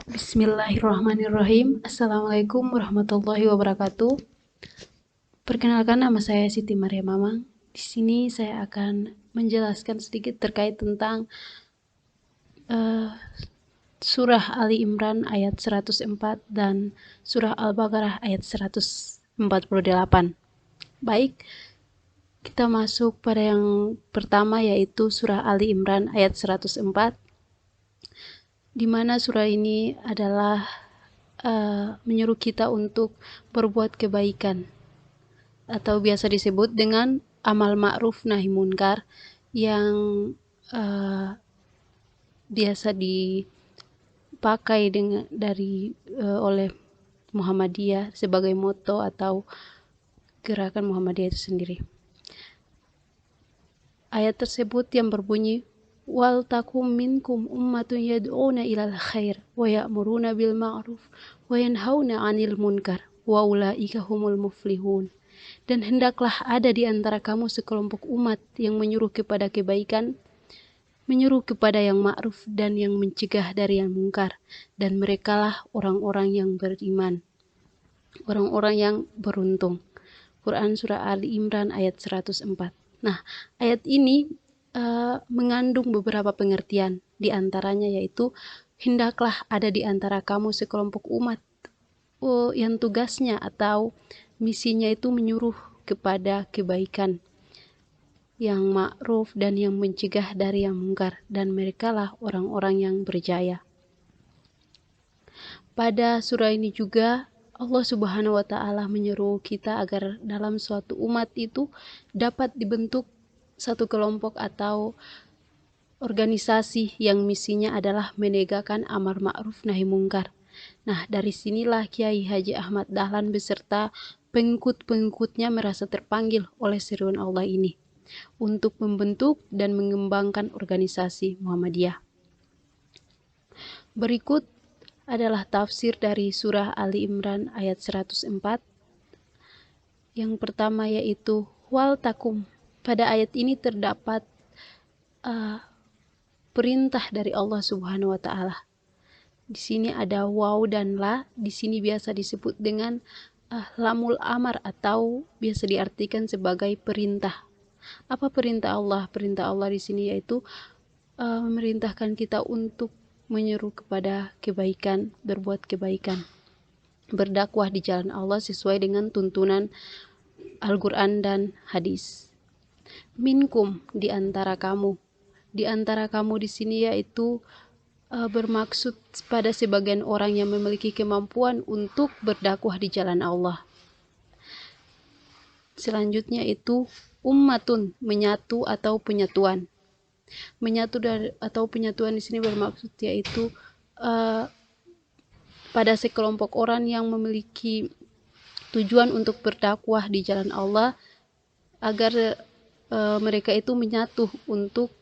Bismillahirrahmanirrahim. Assalamualaikum warahmatullahi wabarakatuh. Perkenalkan, nama saya Siti Maria Mamang. Di sini saya akan menjelaskan sedikit terkait tentang surah Ali Imran ayat 104 dan surah Al-Baqarah ayat 148. Baik, kita masuk pada yang pertama, yaitu surah Ali Imran ayat 104, di mana surah ini adalah menyuruh kita untuk berbuat kebaikan, atau biasa disebut dengan amal ma'ruf nahi munkar, yang biasa dipakai oleh Muhammadiyah sebagai moto atau gerakan Muhammadiyah itu sendiri. Ayat tersebut yang berbunyi, wal takum minkum ummatun yad'una ilal khair wa ya'muruna bil ma'ruf wa yanhauna 'anil munkar wa ulaika humul muflihun. Dan hendaklah ada di antara kamu sekelompok umat yang menyuruh kepada kebaikan, menyuruh kepada yang ma'ruf, dan yang mencegah dari yang mungkar, dan merekalah orang-orang yang beriman, orang-orang yang beruntung. Quran Surah Ali Imran ayat 104. Nah, ayat ini mengandung beberapa pengertian, di antaranya yaitu hendaklah ada di antara kamu sekelompok umat yang tugasnya atau misinya itu menyuruh kepada kebaikan, yang ma'ruf, dan yang mencegah dari yang mungkar, dan merekalah orang-orang yang berjaya. Pada surah ini juga Allah Subhanahu wa Ta'ala menyeru kita agar dalam suatu umat itu dapat dibentuk satu kelompok atau organisasi yang misinya adalah menegakkan amar ma'ruf nahi mungkar. Nah, dari sinilah Kiai Haji Ahmad Dahlan beserta pengikut-pengikutnya merasa terpanggil oleh seruan Allah ini untuk membentuk dan mengembangkan organisasi Muhammadiyah. Berikut adalah tafsir dari surah Ali Imran ayat 104. Yang pertama yaitu wal takum. Pada ayat ini terdapat perintah dari Allah Subhanahu wa Ta'ala. Di sini ada waw dan la. Di sini biasa disebut dengan lamul amar atau biasa diartikan sebagai perintah. Apa perintah Allah? Perintah Allah di sini yaitu memerintahkan kita untuk menyeru kepada kebaikan, berbuat kebaikan, berdakwah di jalan Allah sesuai dengan tuntunan Al-Quran dan hadis. Minkum, di antara kamu. Di antara kamu di sini yaitu bermaksud pada sebagian orang yang memiliki kemampuan untuk berdakwah di jalan Allah. Selanjutnya itu ummatun, menyatu atau penyatuan. Menyatu atau penyatuan di sini bermaksud yaitu pada sekelompok orang yang memiliki tujuan untuk berdakwah di jalan Allah, agar mereka itu menyatu untuk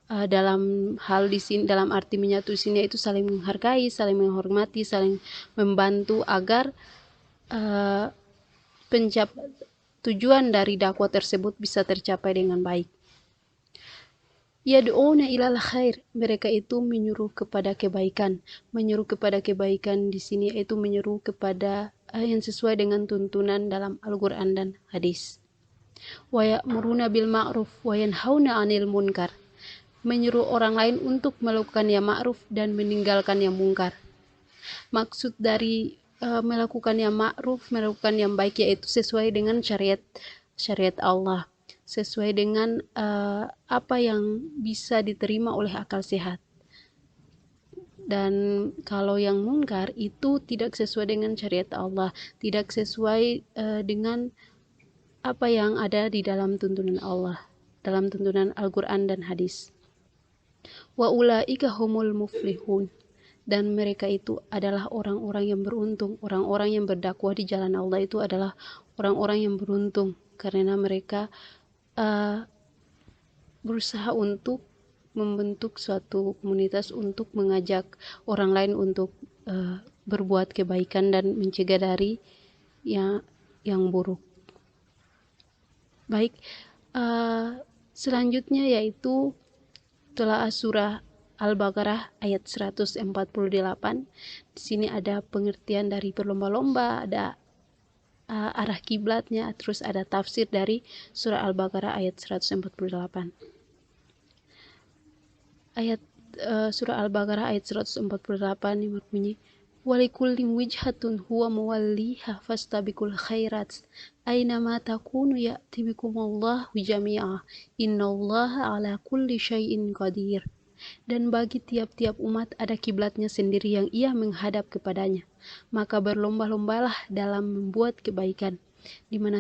dalam hal di sini, dalam arti menyatu di sini itu saling menghargai, saling menghormati, saling membantu agar tujuan dari dakwah tersebut bisa tercapai dengan baik. Yad'una ilal khair, mereka itu menyuruh kepada kebaikan. Menyuruh kepada kebaikan di sini itu menyuruh kepada yang sesuai dengan tuntunan dalam Al-Quran dan hadis. Wa ya'muruna bil ma'ruf wa yanhauna 'anil munkar, menyuruh orang lain untuk melakukan yang ma'ruf dan meninggalkan yang mungkar. Maksud dari melakukan yang ma'ruf, melakukan yang baik, yaitu sesuai dengan syariat Allah, sesuai dengan apa yang bisa diterima oleh akal sehat. Dan kalau yang mungkar itu tidak sesuai dengan syariat Allah, tidak sesuai dengan apa yang ada di dalam tuntunan Allah, dalam tuntunan Al-Quran dan hadis. Wa ulaika humul muflihun, dan mereka itu adalah orang-orang yang beruntung. Orang-orang yang berdakwah di jalan Allah itu adalah orang-orang yang beruntung, karena mereka berusaha untuk membentuk suatu komunitas untuk mengajak orang lain untuk berbuat kebaikan dan mencegah dari yang buruk. Baik, selanjutnya yaitu telah surah Al-Baqarah ayat 148. Di sini ada pengertian dari berlomba-lomba, ada arah kiblatnya, terus ada tafsir dari surah Al-Baqarah ayat 148. Ayat surah Al-Baqarah ayat 148 yang berbunyi, walikullin wijhatun huwa muwalliha fastabiqul khairat aynama takunu ya'ti bikumullahu jami'a innallaha ala kulli syai'in qadir. Dan bagi tiap-tiap umat ada kiblatnya sendiri yang ia menghadap kepadanya, maka berlomba-lombalah dalam membuat kebaikan. Di mana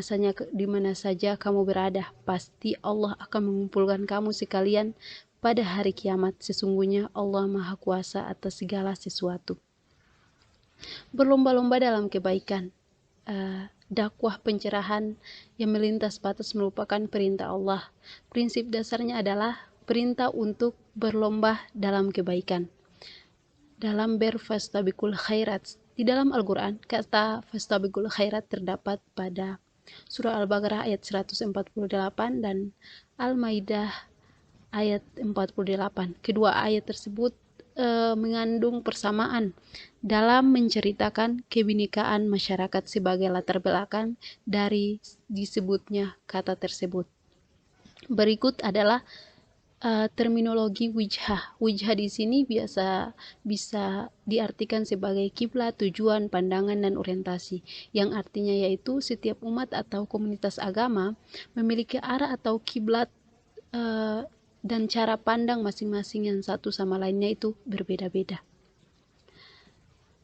saja kamu berada, pasti Allah akan mengumpulkan kamu sekalian pada hari kiamat. Sesungguhnya Allah Maha Kuasa atas segala sesuatu. Berlomba-lomba dalam kebaikan, dakwah pencerahan yang melintas batas merupakan perintah Allah. Prinsip dasarnya adalah perintah untuk berlomba dalam kebaikan. Dalam fastabiqul khairat, di dalam Al-Quran, kata fastabiqul khairat terdapat pada surah Al-Baqarah ayat 148 dan Al-Maidah ayat 48. Kedua ayat tersebut mengandung persamaan dalam menceritakan kebinekaan masyarakat sebagai latar belakang dari disebutnya kata tersebut. Berikut adalah terminologi wijhah. Wijhah di sini bisa diartikan sebagai kiblat, tujuan, pandangan, dan orientasi, yang artinya yaitu setiap umat atau komunitas agama memiliki arah atau kiblat dan cara pandang masing-masing yang satu sama lainnya itu berbeda-beda.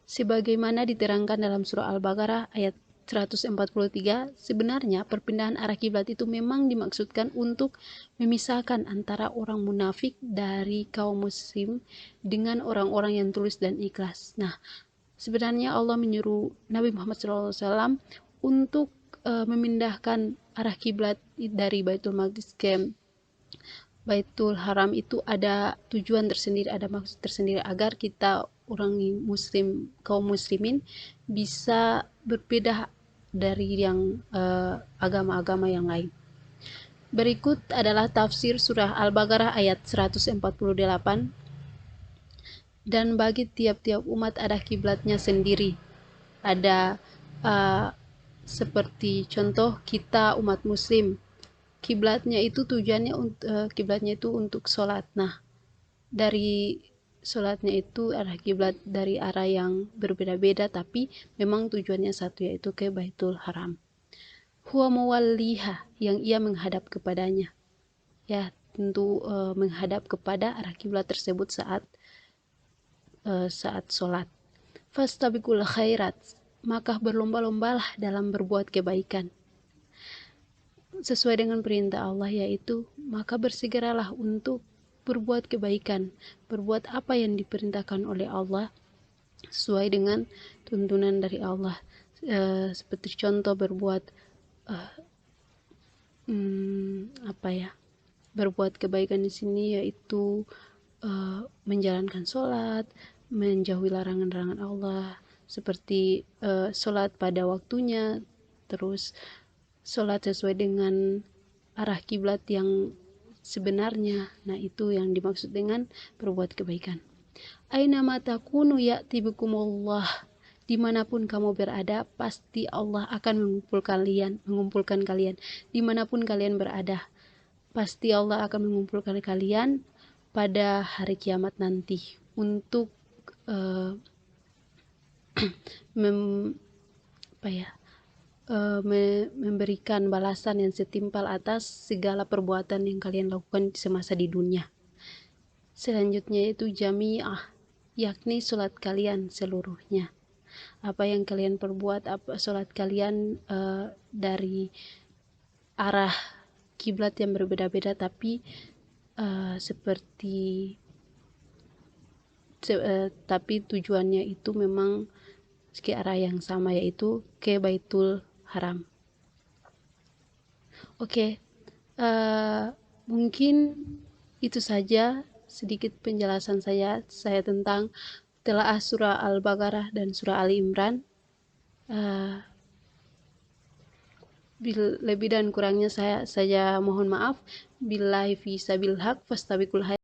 Sebagaimana diterangkan dalam surah Al-Baqarah ayat 143, sebenarnya perpindahan arah kiblat itu memang dimaksudkan untuk memisahkan antara orang munafik dari kaum muslim dengan orang-orang yang tulus dan ikhlas. Nah, sebenarnya Allah menyuruh Nabi Muhammad SAW untuk memindahkan arah kiblat dari Baitul Maqdis ke Baitul Haram itu ada tujuan tersendiri, ada maksud tersendiri agar kita orang muslim, kaum muslimin bisa berbeda dari yang agama-agama yang lain. Berikut adalah tafsir surah Al-Baqarah ayat 148. Dan bagi tiap-tiap umat ada kiblatnya sendiri. Ada seperti contoh kita umat muslim, kiblatnya itu tujuannya kiblatnya itu untuk sholat. Nah, dari sholatnya itu arah kiblat dari arah yang berbeda-beda, tapi memang tujuannya satu, yaitu ke Baitul Haram. Huwa muwalliha, yang ia menghadap kepadanya. Ya, tentu menghadap kepada arah kiblat tersebut saat sholat. Fastabiqul khairat, maka berlomba-lombalah dalam berbuat kebaikan sesuai dengan perintah Allah, yaitu maka bersegeralah untuk berbuat kebaikan, berbuat apa yang diperintahkan oleh Allah sesuai dengan tuntunan dari Allah. Seperti contoh berbuat berbuat kebaikan di sini yaitu menjalankan sholat, menjauhi larangan-larangan Allah, seperti sholat pada waktunya, terus sholat sesuai dengan arah kiblat yang sebenarnya. Nah, itu yang dimaksud dengan berbuat kebaikan. Aina ma takunu ya'ti bikumullah, dimanapun kamu berada pasti Allah akan mengumpulkan kalian. Dimanapun kalian berada pasti Allah akan mengumpulkan kalian pada hari kiamat nanti untuk memberikan balasan yang setimpal atas segala perbuatan yang kalian lakukan semasa di dunia. Selanjutnya itu jami'ah, yakni sholat kalian seluruhnya. Apa yang kalian perbuat, sholat kalian dari arah kiblat yang berbeda-beda, tapi tapi tujuannya itu memang ke arah yang sama, yaitu ke Baitul Haram. Oke, mungkin itu saja sedikit penjelasan saya tentang telaah surah Al-Baqarah dan surah Ali Imran. Lebih dan kurangnya saya mohon maaf. Billahi fi sabil haq fastabiqul